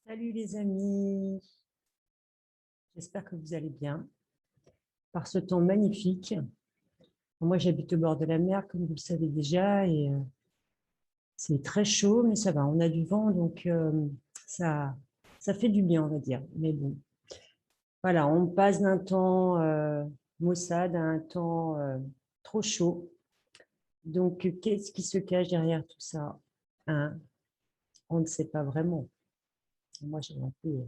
Salut les amis, j'espère que vous allez bien par ce temps magnifique. Moi j'habite au bord de la mer comme vous le savez déjà et c'est très chaud mais ça va, on a du vent donc ça, ça fait du bien on va dire. Mais bon, voilà, on passe d'un temps maussade à un temps trop chaud. Donc qu'est-ce qui se cache derrière tout ça, hein? On ne sait pas vraiment. Moi j'ai un peu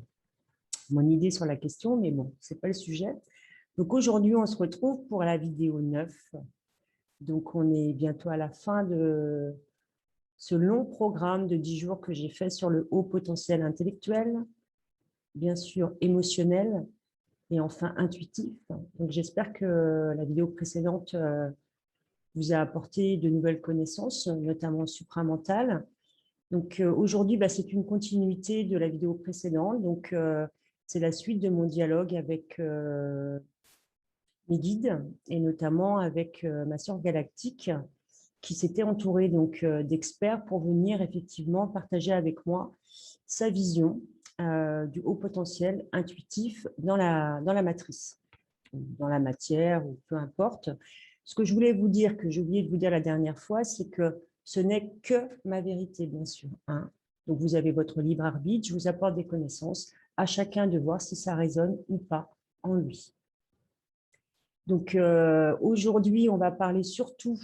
mon idée sur la question mais bon, c'est pas le sujet. Donc aujourd'hui, on se retrouve pour la vidéo 9. Donc on est bientôt à la fin de ce long programme de 10 jours que j'ai fait sur le haut potentiel intellectuel, bien sûr émotionnel et enfin intuitif. Donc j'espère que la vidéo précédente vous a apporté de nouvelles connaissances, notamment supramentales. Donc aujourd'hui, c'est une continuité de la vidéo précédente. Donc c'est la suite de mon dialogue avec mes guides et notamment avec ma sœur galactique qui s'était entourée donc d'experts pour venir effectivement partager avec moi sa vision du haut potentiel intuitif dans la matrice, dans la matière ou peu importe. Ce que je voulais vous dire, que j'ai oublié de vous dire la dernière fois, c'est que ce n'est que ma vérité, bien sûr, hein. Donc vous avez votre libre arbitre, je vous apporte des connaissances, à chacun de voir si ça résonne ou pas en lui. Donc aujourd'hui, on va parler surtout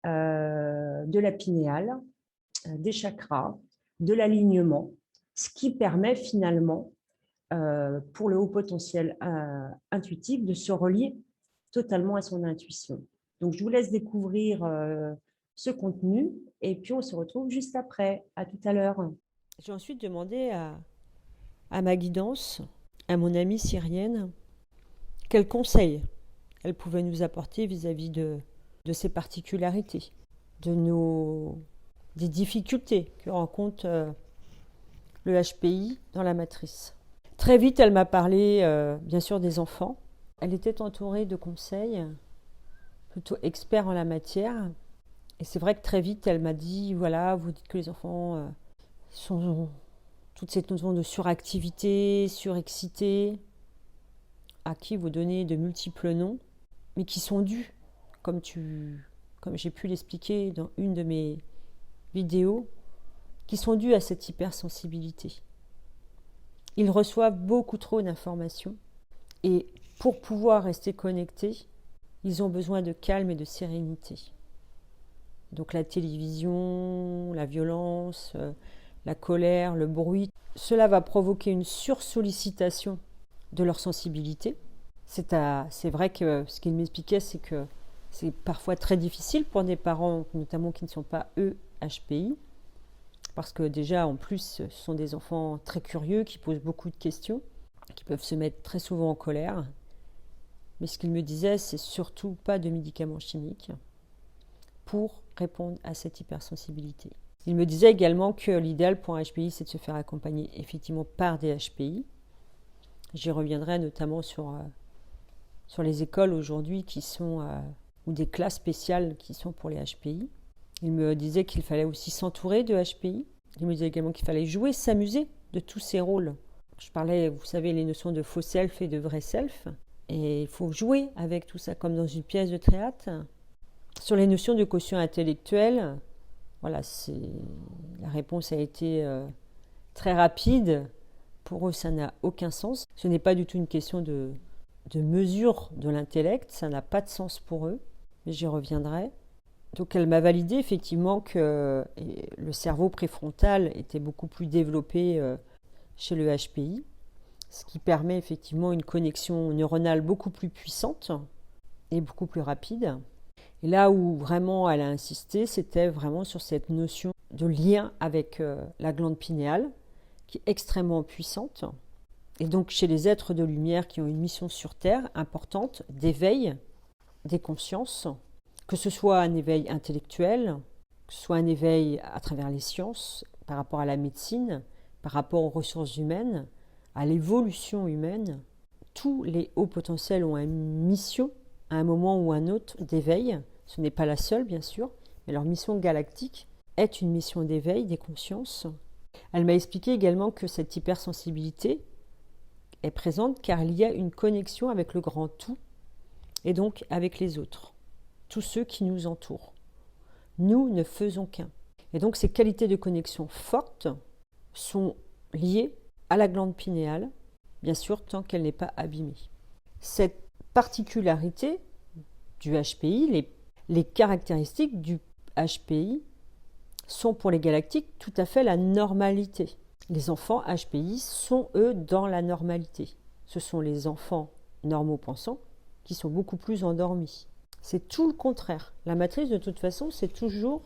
de la pinéale, des chakras, de l'alignement, ce qui permet finalement pour le haut potentiel intuitif de se relier totalement à son intuition. Donc je vous laisse découvrir ce contenu et puis on se retrouve juste après. À tout à l'heure. J'ai ensuite demandé à ma guidance, à mon amie syrienne, quels conseils elle pouvait nous apporter vis-à-vis de ces particularités, des difficultés que rencontre le HPI dans la matrice. Très vite, elle m'a parlé, bien sûr, des enfants. Elle était entourée de conseils plutôt experts en la matière. Et c'est vrai que très vite, elle m'a dit, voilà, vous dites que les enfants sont toute cette notion de suractivité, surexcité, à qui vous donnez de multiples noms, mais qui sont dus, comme j'ai pu l'expliquer dans une de mes vidéos, qui sont dus à cette hypersensibilité. Ils reçoivent beaucoup trop d'informations et pour pouvoir rester connectés, ils ont besoin de calme et de sérénité. Donc la télévision, la violence, la colère, le bruit, cela va provoquer une sursollicitation de leur sensibilité. C'est vrai que ce qu'il m'expliquait, c'est que c'est parfois très difficile pour des parents, notamment qui ne sont pas eux HPI, parce que déjà, en plus, ce sont des enfants très curieux, qui posent beaucoup de questions, qui peuvent se mettre très souvent en colère. Mais ce qu'il me disait, c'est surtout pas de médicaments chimiques pour répondre à cette hypersensibilité. Il me disait également que l'idéal pour un HPI, c'est de se faire accompagner effectivement par des HPI. J'y reviendrai notamment sur les écoles aujourd'hui qui sont, ou des classes spéciales qui sont pour les HPI. Il me disait qu'il fallait aussi s'entourer de HPI. Il me disait également qu'il fallait jouer, s'amuser de tous ces rôles. Je parlais, vous savez, les notions de faux self et de vrai self. Et il faut jouer avec tout ça, comme dans une pièce de théâtre. Sur les notions de quotient intellectuel, voilà, la réponse a été très rapide. Pour eux, ça n'a aucun sens. Ce n'est pas du tout une question de mesure de l'intellect, ça n'a pas de sens pour eux, mais j'y reviendrai. Donc elle m'a validé effectivement que le cerveau préfrontal était beaucoup plus développé chez le HPI, ce qui permet effectivement une connexion neuronale beaucoup plus puissante et beaucoup plus rapide. Et là où vraiment elle a insisté, c'était vraiment sur cette notion de lien avec la glande pinéale, qui est extrêmement puissante. Et donc chez les êtres de lumière qui ont une mission sur Terre importante d'éveil des consciences, que ce soit un éveil intellectuel, que ce soit un éveil à travers les sciences, par rapport à la médecine, par rapport aux ressources humaines, à l'évolution humaine, tous les hauts potentiels ont une mission, à un moment ou un autre, d'éveil. Ce n'est pas la seule, bien sûr, mais leur mission galactique est une mission d'éveil des consciences Elle m'a expliqué également que cette hypersensibilité est présente car il y a une connexion avec le grand tout et donc avec les autres, tous ceux qui nous entourent. Nous ne faisons qu'un. Et donc ces qualités de connexion fortes sont liées à la glande pinéale, bien sûr tant qu'elle n'est pas abîmée. Cette particularité du HPI, les caractéristiques du HPI sont pour les galactiques tout à fait la normalité. Les enfants HPI sont, eux, dans la normalité. Ce sont les enfants normaux pensants qui sont beaucoup plus endormis. C'est tout le contraire. La matrice, de toute façon, c'est toujours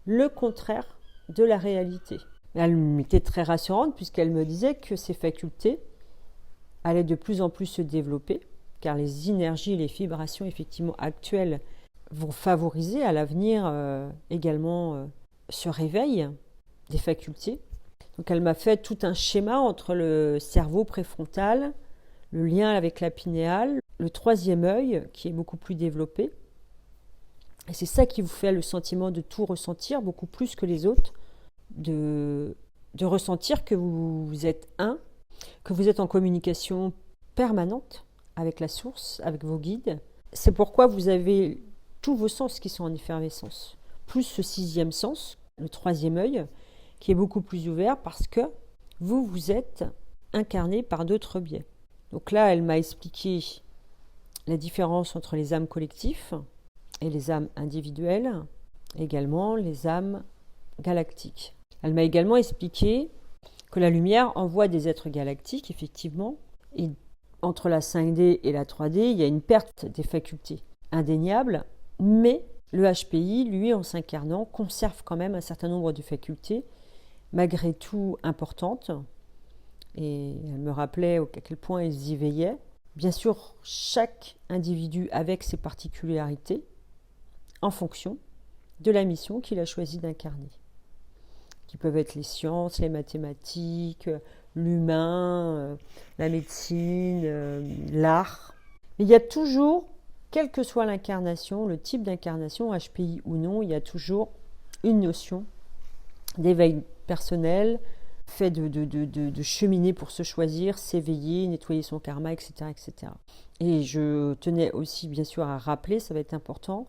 le contraire de la réalité. Elle était très rassurante puisqu'elle me disait que ces facultés allaient de plus en plus se développer, car les énergies et les vibrations effectivement actuelles vont favoriser à l'avenir également ce réveil des facultés. Donc elle m'a fait tout un schéma entre le cerveau préfrontal, le lien avec la pinéale, le troisième œil qui est beaucoup plus développé. Et c'est ça qui vous fait le sentiment de tout ressentir, beaucoup plus que les autres, de ressentir que vous êtes un, que vous êtes en communication permanente avec la source, avec vos guides. C'est pourquoi vous avez tous vos sens qui sont en effervescence, plus ce sixième sens, le troisième œil, qui est beaucoup plus ouvert parce que vous êtes incarné par d'autres biais. Donc là, elle m'a expliqué la différence entre les âmes collectives et les âmes individuelles, également les âmes galactiques. Elle m'a également expliqué que la lumière envoie des êtres galactiques, effectivement, et entre la 5D et la 3D, il y a une perte des facultés indéniable, mais le HPI, lui, en s'incarnant, conserve quand même un certain nombre de facultés, malgré tout importantes, et elle me rappelait à quel point ils y veillaient. Bien sûr, chaque individu avec ses particularités, en fonction de la mission qu'il a choisi d'incarner, qui peuvent être les sciences, les mathématiques, l'humain, la médecine, l'art. Mais il y a toujours, quelle que soit l'incarnation, le type d'incarnation, HPI ou non, il y a toujours une notion d'éveil personnel, fait de cheminer pour se choisir, s'éveiller, nettoyer son karma, etc., etc. Et je tenais aussi bien sûr à rappeler, ça va être important,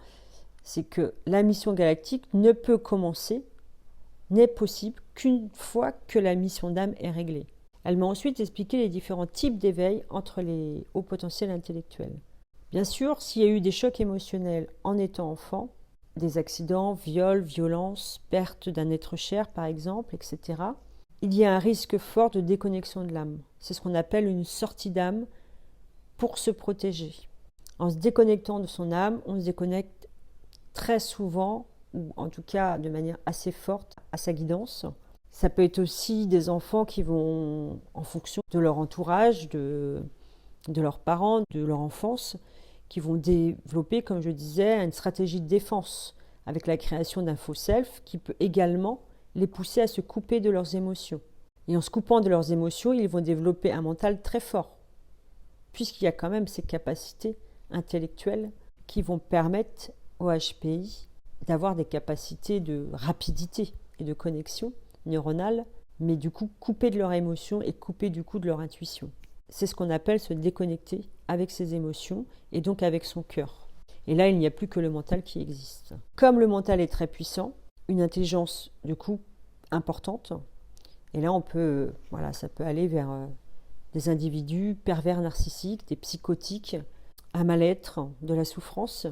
c'est que la mission galactique ne peut commencer, n'est possible qu'une fois que la mission d'âme est réglée. Elle m'a ensuite expliqué les différents types d'éveil entre les hauts potentiels intellectuels. Bien sûr, s'il y a eu des chocs émotionnels en étant enfant, des accidents, viols, violences, perte d'un être cher par exemple, etc., il y a un risque fort de déconnexion de l'âme. C'est ce qu'on appelle une sortie d'âme pour se protéger. En se déconnectant de son âme, on se déconnecte très souvent, ou en tout cas de manière assez forte, à sa guidance. Ça peut être aussi des enfants qui vont, en fonction de leur entourage, de leurs parents, de leur enfance, qui vont développer, comme je disais, une stratégie de défense avec la création d'un faux self qui peut également les pousser à se couper de leurs émotions. Et en se coupant de leurs émotions, ils vont développer un mental très fort, puisqu'il y a quand même ces capacités intellectuelles qui vont permettre au HPI d'avoir des capacités de rapidité et de connexion neuronale, mais du coup couper de leurs émotions et couper du coup de leur intuition. C'est ce qu'on appelle se déconnecter avec ses émotions et donc avec son cœur. Et là, il n'y a plus que le mental qui existe. Comme le mental est très puissant, une intelligence du coup importante, et là on peut, ça peut aller vers des individus pervers narcissiques, des psychotiques, à mal-être, de la souffrance,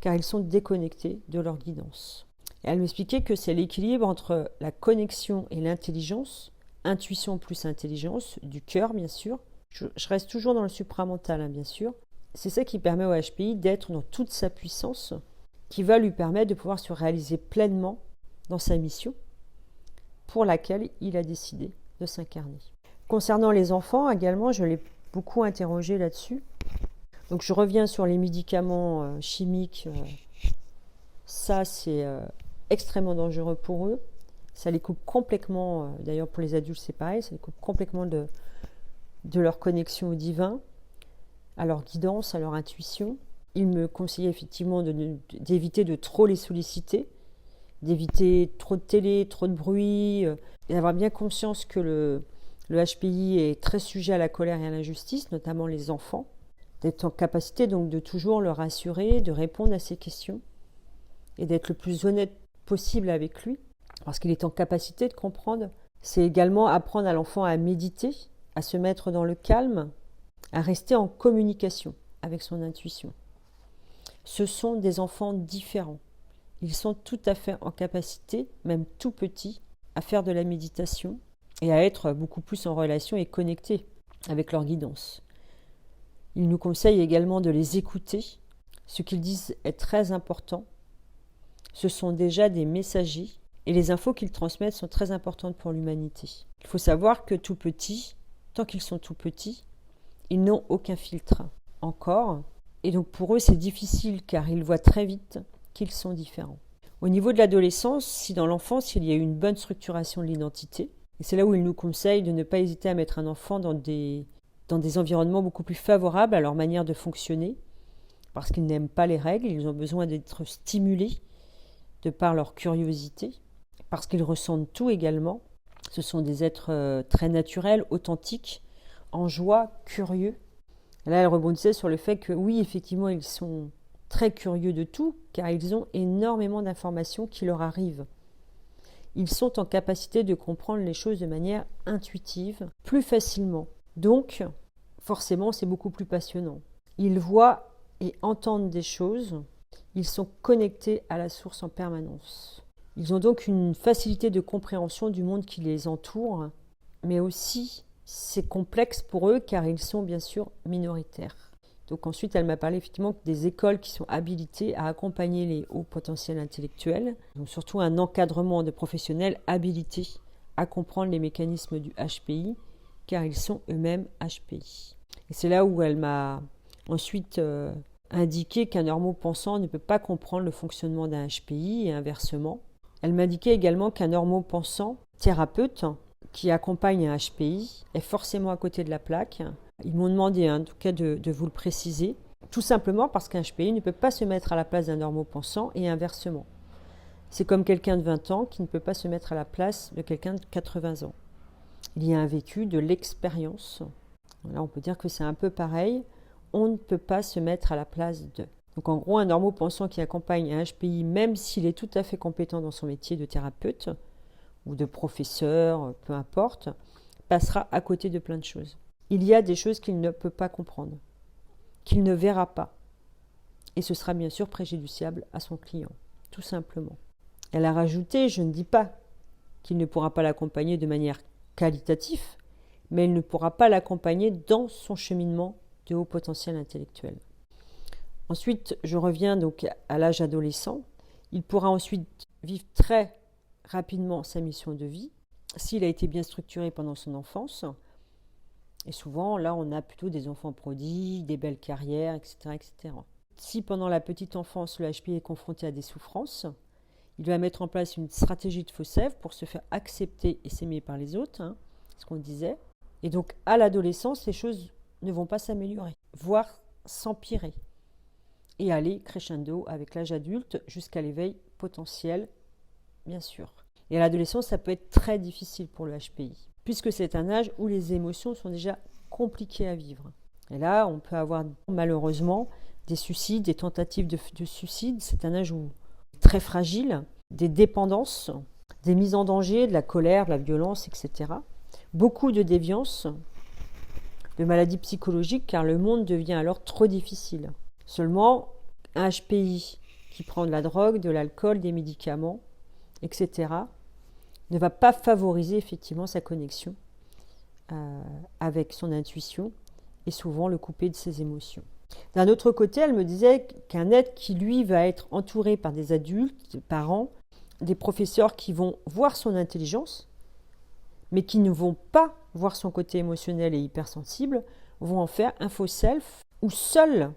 car ils sont déconnectés de leur guidance. Et elle m'expliquait que c'est l'équilibre entre la connexion et l'intelligence, intuition plus intelligence, du cœur bien sûr. Je reste toujours dans le supramental, bien sûr. C'est ça qui permet au HPI d'être dans toute sa puissance, qui va lui permettre de pouvoir se réaliser pleinement dans sa mission pour laquelle il a décidé de s'incarner. Concernant les enfants également, je l'ai beaucoup interrogé là-dessus. Donc je reviens sur les médicaments chimiques. Ça, c'est extrêmement dangereux pour eux. Ça les coupe complètement, d'ailleurs pour les adultes c'est pareil, ça les coupe complètement de leur connexion au divin, à leur guidance, à leur intuition. Il me conseillait effectivement d'éviter de trop les solliciter, d'éviter trop de télé, trop de bruit, et avoir bien conscience que le HPI est très sujet à la colère et à l'injustice, notamment les enfants, d'être en capacité donc de toujours le rassurer, de répondre à ses questions et d'être le plus honnête possible avec lui, parce qu'il est en capacité de comprendre. C'est également apprendre à l'enfant à méditer, à se mettre dans le calme, à rester en communication avec son intuition. Ce sont des enfants différents. Ils sont tout à fait en capacité, même tout petits, à faire de la méditation et à être beaucoup plus en relation et connectés avec leur guidance. Il nous conseille également de les écouter. Ce qu'ils disent est très important. Ce sont déjà des messagers et les infos qu'ils transmettent sont très importantes pour l'humanité. Il faut savoir que tout petits, tant qu'ils sont tout petits, ils n'ont aucun filtre encore. Et donc pour eux, c'est difficile car ils voient très vite qu'ils sont différents. Au niveau de l'adolescence, si dans l'enfance, il y a eu une bonne structuration de l'identité, et c'est là où il nous conseille de ne pas hésiter à mettre un enfant dans des environnements beaucoup plus favorables à leur manière de fonctionner, parce qu'ils n'aiment pas les règles, ils ont besoin d'être stimulés de par leur curiosité, parce qu'ils ressentent tout également. Ce sont des êtres très naturels, authentiques, en joie, curieux. Et là, elle rebondissait sur le fait que oui, effectivement, ils sont très curieux de tout, car ils ont énormément d'informations qui leur arrivent. Ils sont en capacité de comprendre les choses de manière intuitive, plus facilement. Donc, forcément, c'est beaucoup plus passionnant. Ils voient et entendent des choses. Ils sont connectés à la source en permanence. Ils ont donc une facilité de compréhension du monde qui les entoure, mais aussi c'est complexe pour eux car ils sont bien sûr minoritaires. Donc ensuite, elle m'a parlé effectivement des écoles qui sont habilitées à accompagner les hauts potentiels intellectuels, donc surtout un encadrement de professionnels habilités à comprendre les mécanismes du HPI, car ils sont eux-mêmes HPI. Et c'est là où elle m'a ensuite indiqué qu'un normopensant ne peut pas comprendre le fonctionnement d'un HPI et inversement. Elle m'indiquait également qu'un normopensant thérapeute qui accompagne un HPI est forcément à côté de la plaque. Ils m'ont demandé en tout cas de vous le préciser, tout simplement parce qu'un HPI ne peut pas se mettre à la place d'un normopensant et inversement. C'est comme quelqu'un de 20 ans qui ne peut pas se mettre à la place de quelqu'un de 80 ans. Il y a un vécu, de l'expérience. Là, on peut dire que c'est un peu pareil. On ne peut pas se mettre à la place d'eux. Donc en gros, un normopensant qui accompagne un HPI, même s'il est tout à fait compétent dans son métier de thérapeute ou de professeur, peu importe, passera à côté de plein de choses. Il y a des choses qu'il ne peut pas comprendre, qu'il ne verra pas. Et ce sera bien sûr préjudiciable à son client, tout simplement. Elle a rajouté, je ne dis pas qu'il ne pourra pas l'accompagner de manière qualitative, mais il ne pourra pas l'accompagner dans son cheminement de haut potentiel intellectuel. Ensuite, je reviens donc à l'âge adolescent. Il pourra ensuite vivre très rapidement sa mission de vie, s'il a été bien structuré pendant son enfance. Et souvent, là, on a plutôt des enfants prodigues, des belles carrières, etc., etc. Si pendant la petite enfance, le HPI est confronté à des souffrances, il va mettre en place une stratégie de faux-sève pour se faire accepter et s'aimer par les autres, ce qu'on disait. Et donc, à l'adolescence, les choses ne vont pas s'améliorer, voire s'empirer, et aller crescendo avec l'âge adulte jusqu'à l'éveil potentiel, bien sûr. Et à l'adolescence, ça peut être très difficile pour le HPI, puisque c'est un âge où les émotions sont déjà compliquées à vivre. Et là, on peut avoir malheureusement des suicides, des tentatives de suicide. C'est un âge où très fragile, des dépendances, des mises en danger, de la colère, de la violence, etc. Beaucoup de déviance, de maladies psychologiques, car le monde devient alors trop difficile. Seulement, un HPI qui prend de la drogue, de l'alcool, des médicaments, etc., ne va pas favoriser effectivement sa connexion avec son intuition et souvent le couper de ses émotions. D'un autre côté, elle me disait qu'un être qui, lui, va être entouré par des adultes, des parents, des professeurs qui vont voir son intelligence, mais qui ne vont pas voir son côté émotionnel et hypersensible, vont en faire un faux self où seul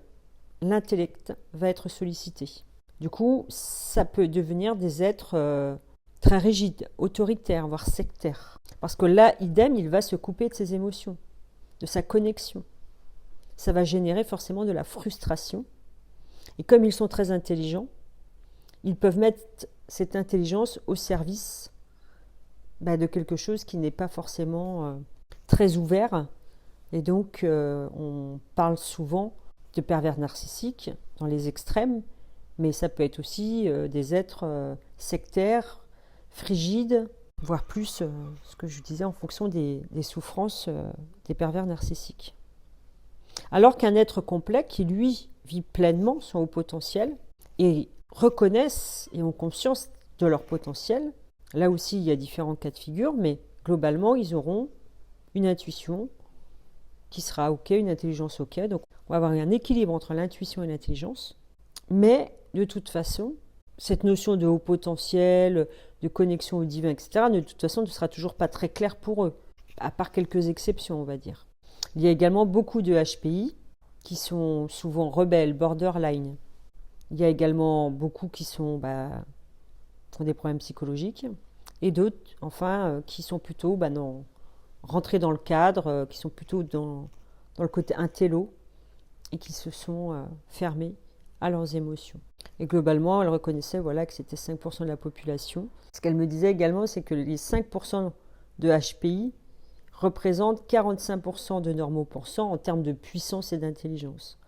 l'intellect va être sollicité. Du coup, ça peut devenir des êtres très rigides, autoritaires, voire sectaires. Parce que là, idem, il va se couper de ses émotions, de sa connexion. Ça va générer forcément de la frustration. Et comme ils sont très intelligents, ils peuvent mettre cette intelligence au service de quelque chose qui n'est pas forcément très ouvert. Et donc, on parle souvent de pervers narcissiques dans les extrêmes, mais ça peut être aussi des êtres sectaires, frigides, voire plus, ce que je disais, en fonction des souffrances des pervers narcissiques. Alors qu'un être complet qui, lui, vit pleinement son haut potentiel et reconnaissent et ont conscience de leur potentiel, là aussi il y a différents cas de figure, mais globalement ils auront une intuition qui sera OK, une intelligence OK. Donc on va avoir un équilibre entre l'intuition et l'intelligence, mais de toute façon, cette notion de haut potentiel, de connexion au divin, etc., de toute façon ne sera toujours pas très claire pour eux, à part quelques exceptions, on va dire. Il y a également beaucoup de HPI qui sont souvent rebelles, borderline. Il y a également beaucoup qui sont, ont des problèmes psychologiques, et d'autres, enfin, qui sont plutôt rentrés dans le cadre, qui sont plutôt dans le côté intello, et qui se sont fermés à leurs émotions. Et globalement, elle reconnaissait que c'était 5% de la population. Ce qu'elle me disait également, c'est que les 5% de HPI représentent 45% de normaux pensants en termes de puissance et d'intelligence.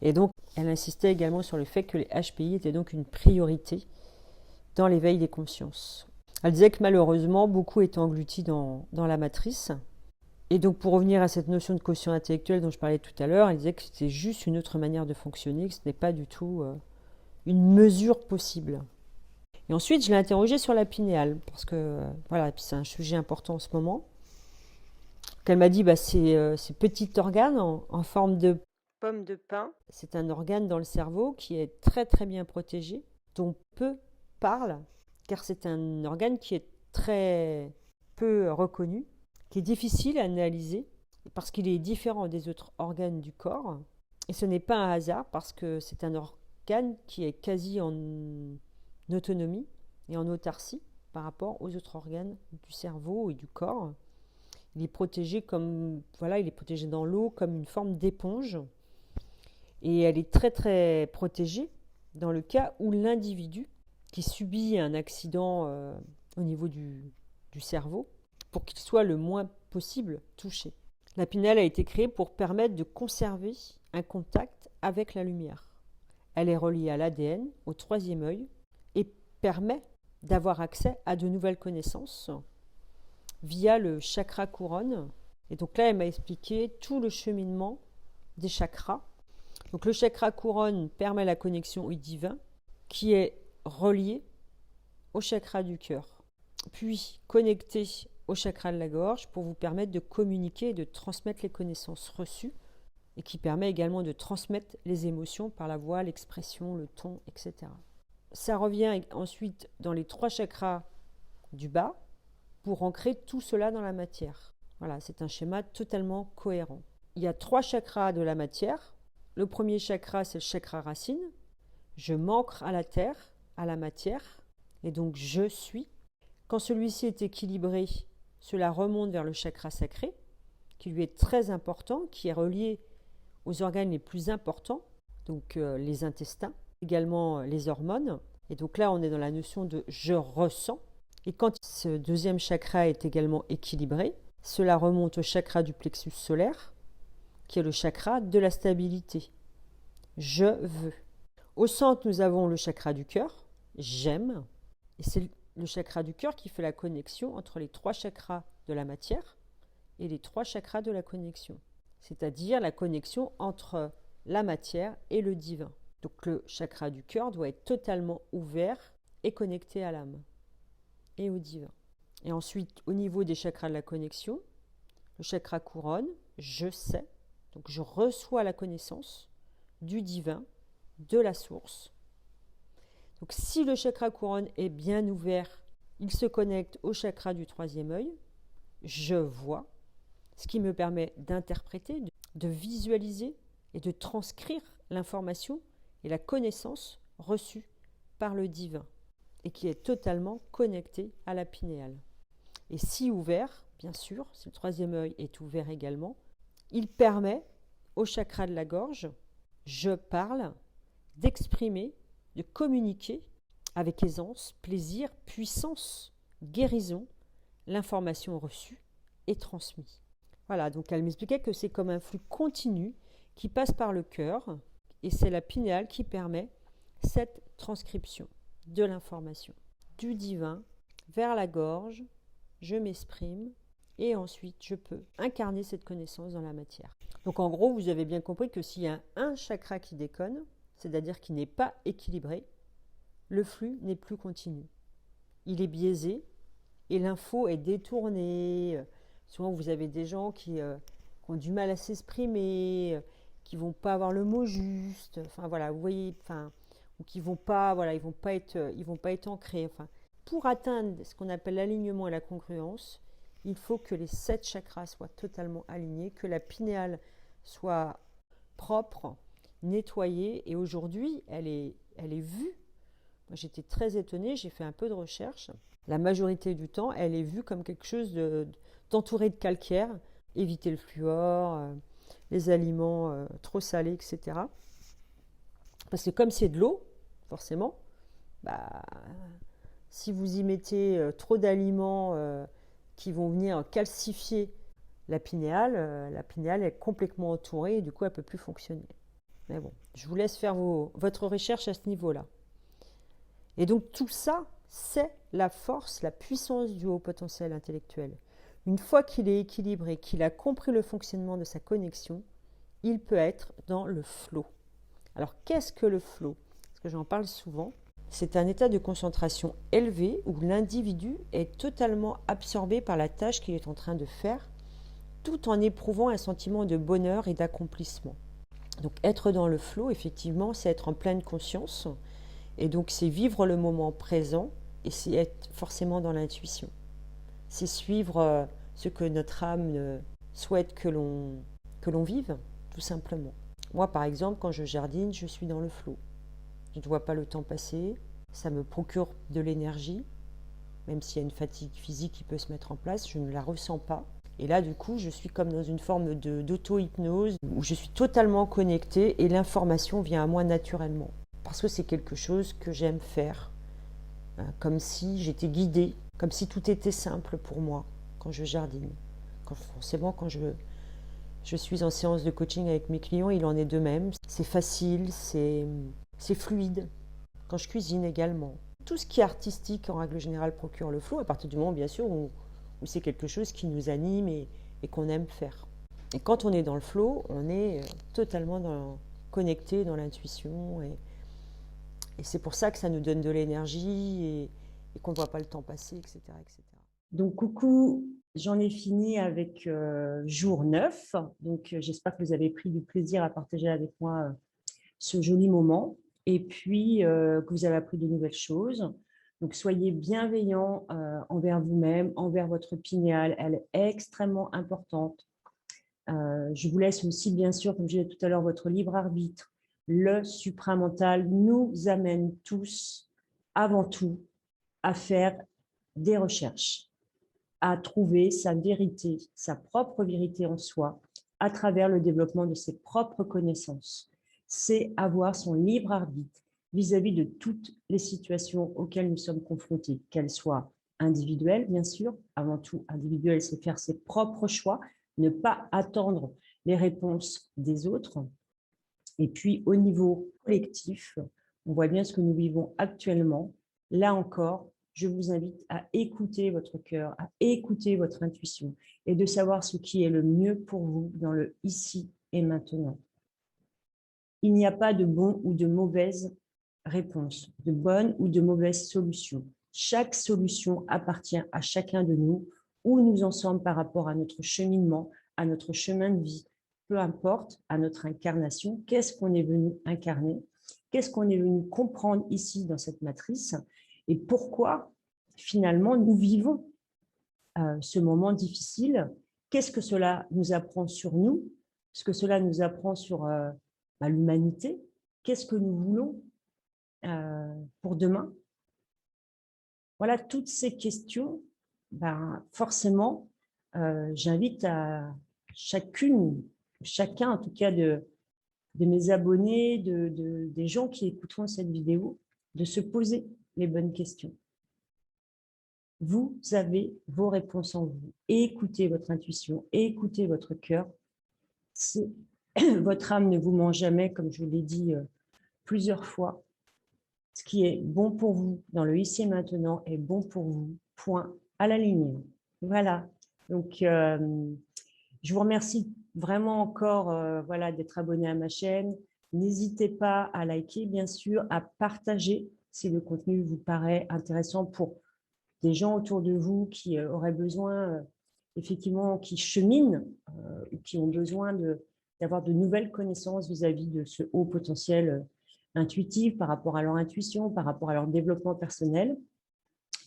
Et donc, elle insistait également sur le fait que les HPI étaient donc une priorité dans l'éveil des consciences. Elle disait que malheureusement, beaucoup étaient engloutis dans la matrice. Et donc, pour revenir à cette notion de quotient intellectuel dont je parlais tout à l'heure, elle disait que c'était juste une autre manière de fonctionner, que ce n'est pas du tout une mesure possible. Et ensuite, je l'ai interrogée sur la pinéale, parce que c'est un sujet important en ce moment. Elle m'a dit, ces petits organes en forme de pomme de pin, c'est un organe dans le cerveau qui est très très bien protégé, dont peu parlent, car c'est un organe qui est très peu reconnu, qui est difficile à analyser, parce qu'il est différent des autres organes du corps. Et ce n'est pas un hasard, parce que c'est un organe qui est quasi en autonomie et en autarcie par rapport aux autres organes du cerveau et du corps. Il est protégé il est protégé dans l'eau comme une forme d'éponge. Et elle est très très protégée dans le cas où l'individu qui subit un accident au niveau du cerveau, pour qu'il soit le moins possible touché. La pinèle a été créée pour permettre de conserver un contact avec la lumière. Elle est reliée à l'ADN, au troisième œil, et permet d'avoir accès à de nouvelles connaissances via le chakra couronne. Et donc là, elle m'a expliqué tout le cheminement des chakras. Donc le chakra couronne permet la connexion au divin, qui est relié au chakra du cœur, puis connecté au chakra de la gorge pour vous permettre de communiquer et de transmettre les connaissances reçues, et qui permet également de transmettre les émotions par la voix, l'expression, le ton, etc. Ça revient ensuite dans les 3 chakras du bas pour ancrer tout cela dans la matière. Voilà, c'est un schéma totalement cohérent. Il y a 3 chakras de la matière. Le premier chakra, c'est le chakra racine. Je m'ancre à la terre, à la matière, et donc je suis. Quand celui-ci est équilibré, cela remonte vers le chakra sacré, qui lui est très important, qui est relié aux organes les plus importants, donc les intestins, également les hormones. Et donc là, on est dans la notion de « je ressens ». Et quand ce deuxième chakra est également équilibré, cela remonte au chakra du plexus solaire, qui est le chakra de la stabilité. Je veux. Au centre, nous avons le chakra du cœur, j'aime. Et c'est le chakra du cœur qui fait la connexion entre les 3 chakras de la matière et les 3 chakras de la connexion. C'est-à-dire la connexion entre la matière et le divin. Donc le chakra du cœur doit être totalement ouvert et connecté à l'âme et au divin. Et ensuite, au niveau des chakras de la connexion, le chakra couronne, je sais, donc je reçois la connaissance du divin, de la source. Donc si le chakra couronne est bien ouvert, il se connecte au chakra du troisième œil, je vois, ce qui me permet d'interpréter, de visualiser et de transcrire l'information et la connaissance reçue par le divin et qui est totalement connecté à la pinéale. Et si ouvert, bien sûr, si le troisième œil est ouvert également, il permet au chakra de la gorge, je parle, d'exprimer, de communiquer avec aisance, plaisir, puissance, guérison, l'information reçue est transmise. Voilà, donc elle m'expliquait que c'est comme un flux continu qui passe par le cœur et c'est la pinéale qui permet cette transcription de l'information du divin vers la gorge, je m'exprime et ensuite je peux incarner cette connaissance dans la matière. Donc en gros, vous avez bien compris que s'il y a un chakra qui déconne, c'est-à-dire qui n'est pas équilibré, le flux n'est plus continu. Il est biaisé et l'info est détournée. Souvent, vous avez des gens qui ont du mal à s'exprimer, qui vont pas avoir le mot juste. Enfin voilà, vous voyez, ou qui vont pas, voilà, ils vont pas être ancrés. Enfin, pour atteindre ce qu'on appelle l'alignement et la congruence, il faut que les 7 chakras soient totalement alignés, que la pinéale soit propre, nettoyée. Et aujourd'hui, elle est vue. Moi, j'étais très étonnée, j'ai fait un peu de recherche. La majorité du temps, elle est vue comme quelque chose d'entouré de calcaire, éviter le fluor, les aliments trop salés, etc. Parce que comme c'est de l'eau, forcément, bah, si vous y mettez trop d'aliments qui vont venir calcifier la pinéale est complètement entourée et du coup, elle ne peut plus fonctionner. Mais bon, je vous laisse faire votre recherche à ce niveau-là. Et donc tout ça, c'est la force, la puissance du haut potentiel intellectuel. Une fois qu'il est équilibré, qu'il a compris le fonctionnement de sa connexion, il peut être dans le flow. Alors qu'est-ce que le flow? Parce que j'en parle souvent. C'est un état de concentration élevé où l'individu est totalement absorbé par la tâche qu'il est en train de faire, tout en éprouvant un sentiment de bonheur et d'accomplissement. Donc être dans le flow, effectivement, c'est être en pleine conscience. Et donc, c'est vivre le moment présent et c'est être forcément dans l'intuition. C'est suivre ce que notre âme souhaite que l'on vive, tout simplement. Moi, par exemple, quand je jardine, je suis dans le flot. Je ne vois pas le temps passer. Ça me procure de l'énergie. Même s'il y a une fatigue physique qui peut se mettre en place, je ne la ressens pas. Et là, du coup, je suis comme dans une forme d'auto-hypnose où je suis totalement connectée et l'information vient à moi naturellement. Parce que c'est quelque chose que j'aime faire, comme si j'étais guidée, comme si tout était simple pour moi quand je jardine. Forcément, quand je suis en séance de coaching avec mes clients, il en est de même. C'est facile, c'est fluide. Quand je cuisine également. Tout ce qui est artistique, en règle générale, procure le flow, à partir du moment, bien sûr, où c'est quelque chose qui nous anime et qu'on aime faire. Et quand on est dans le flow, on est totalement connecté dans l'intuition et c'est pour ça que ça nous donne de l'énergie et qu'on ne voit pas le temps passer, etc. etc. Donc, coucou, j'en ai fini avec jour 9. Donc, j'espère que vous avez pris du plaisir à partager avec moi ce joli moment et puis que vous avez appris de nouvelles choses. Donc, soyez bienveillants envers vous-même, envers votre pinéale. Elle est extrêmement importante. Je vous laisse aussi, bien sûr, comme je disais tout à l'heure, votre libre arbitre. Le supramental nous amène tous, avant tout, à faire des recherches, à trouver sa vérité, sa propre vérité en soi, à travers le développement de ses propres connaissances. C'est avoir son libre arbitre vis-à-vis de toutes les situations auxquelles nous sommes confrontés, qu'elles soient individuelles, bien sûr. Avant tout, individuel, c'est faire ses propres choix, ne pas attendre les réponses des autres. Et puis, au niveau collectif, on voit bien ce que nous vivons actuellement. Là encore, je vous invite à écouter votre cœur, à écouter votre intuition et de savoir ce qui est le mieux pour vous dans le ici et maintenant. Il n'y a pas de bon ou de mauvaise réponse, de bonne ou de mauvaise solution. Chaque solution appartient à chacun de nous, où nous en sommes par rapport à notre cheminement, à notre chemin de vie, peu importe, à notre incarnation, qu'est-ce qu'on est venu incarner, qu'est-ce qu'on est venu comprendre ici dans cette matrice et pourquoi finalement nous vivons ce moment difficile, qu'est-ce que cela nous apprend sur nous, ce que cela nous apprend sur l'humanité, qu'est-ce que nous voulons pour demain. Voilà, toutes ces questions, forcément, j'invite à chacun en tout cas de mes abonnés, des gens qui écouteront cette vidéo, de se poser les bonnes questions. vous avez vos réponses en vous. Écoutez votre intuition, écoutez votre cœur. Votre âme ne vous ment jamais, comme je vous l'ai dit plusieurs fois. Ce qui est bon pour vous dans le ici et maintenant est bon pour vous. Point à la ligne. Voilà. Donc, je vous remercie vraiment encore voilà, d'être abonné à ma chaîne. N'hésitez pas à liker, bien sûr, à partager si le contenu vous paraît intéressant pour des gens autour de vous qui auraient besoin, effectivement, qui cheminent, qui ont besoin d'avoir de nouvelles connaissances vis-à-vis de ce haut potentiel intuitif par rapport à leur intuition, par rapport à leur développement personnel.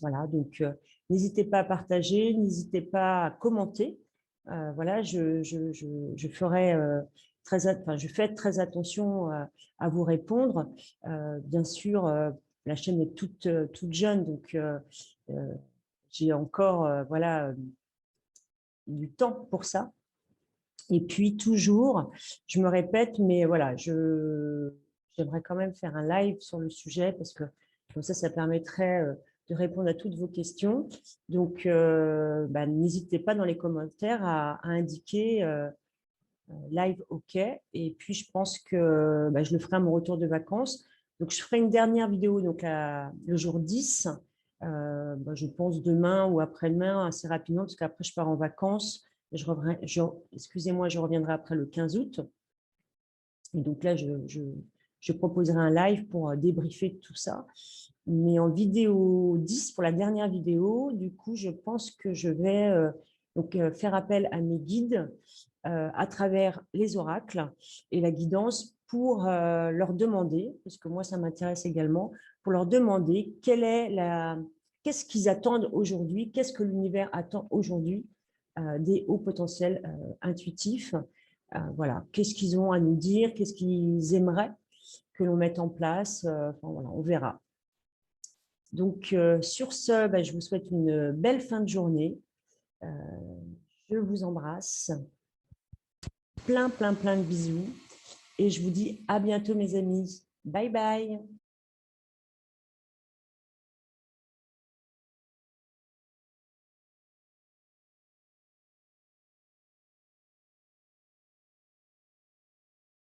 Voilà, donc n'hésitez pas à partager, n'hésitez pas à commenter. Voilà, je ferai je fais très attention à vous répondre. Bien sûr, la chaîne est toute jeune, donc j'ai encore voilà, du temps pour ça. Et puis toujours, je me répète, mais voilà, j'aimerais quand même faire un live sur le sujet parce que comme ça permettrait de répondre à toutes vos questions. Donc, n'hésitez pas dans les commentaires à indiquer live OK. Et puis, je pense que je le ferai à mon retour de vacances. Donc, je ferai une dernière vidéo donc, le jour 10. Je pense demain ou après-demain, assez rapidement, parce qu'après, je pars en vacances. Excusez-moi, je reviendrai après le 15 août. Et donc là, je proposerai un live pour débriefer tout ça. Mais en vidéo 10, pour la dernière vidéo, du coup, je pense que je vais faire appel à mes guides à travers les oracles et la guidance pour leur demander, parce que moi, ça m'intéresse également, pour leur demander qu'est-ce qu'ils attendent aujourd'hui, qu'est-ce que l'univers attend aujourd'hui des hauts potentiels intuitifs. Voilà, qu'est-ce qu'ils ont à nous dire, qu'est-ce qu'ils aimeraient que l'on mette en place. Voilà, on verra. Donc, sur ce, je vous souhaite une belle fin de journée. Je vous embrasse. Plein de bisous. Et je vous dis à bientôt, mes amis. Bye bye.